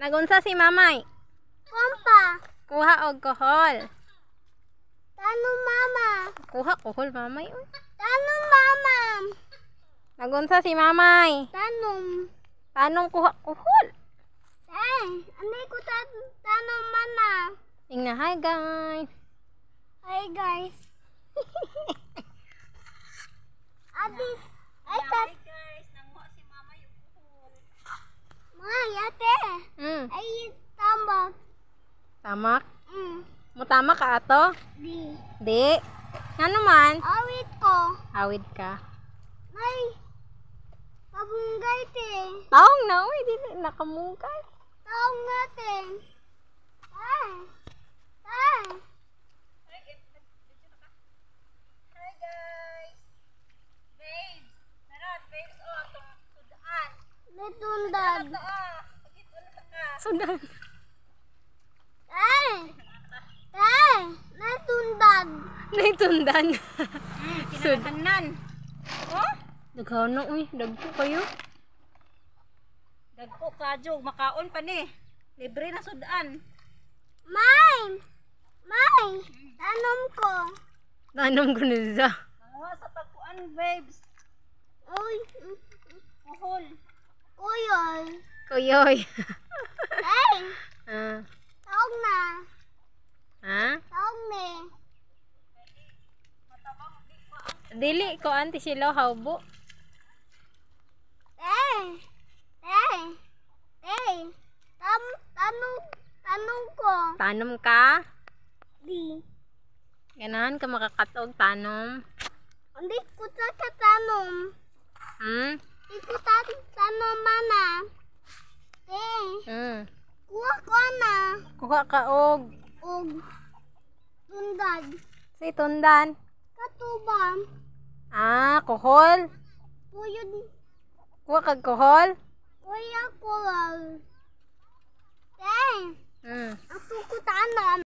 Nagunsa si mamay. Pampa. Kuha og kohol. Tanong mama. Kuha kohol mamay. Uy. Tanong mama. Nagunsa si mamay. Tanong. Tanong kuha kohol. Ano ko tanong mana? Tingnan, hi guys. Hi guys. Adi, ay tat. Hi guys, nanguha si mama yung kuhol. May ate. Ay tambak. Tamak? Mm. Mutama ka ato? Di. Di. Nga naman? Awit ko. Awid ka. May pabunggay te. Taong na, uy. Di nakamungkay. Taong natin. Ay. Ay. Hi guys. Babes. Naran, babes o, itong sudaan. Natundad. Ito pagit ulit ka. Sudan. Ay. Ay. Natundad. Naitundan. Kinakanan. Oh? Daghano, uy. Dagpo kayo. Dagko kadyo, makaon pa ni. Libre na sudaan. May. May. Tanom ko. Tanong ko na siya. Nanguha sa takuan, babes. Uy. Kuhol. Uyoy. Kuyoy. Ay. Ah. Taong na. Ha? Taong ni. Dili ko anti sila hawbo. Tanong ko. Tanom ka? Di. Ganahan ka makakatog tanom. Hindi ko tanom. Hindi ko tanom mana. Kuha ko na. Kuha ka og. Og. Tundad. Si tundan. Katubam. Ah, kohol. Puyod. Kuha kag kohol. Kuya ko. Hmm. Ako ko tanom.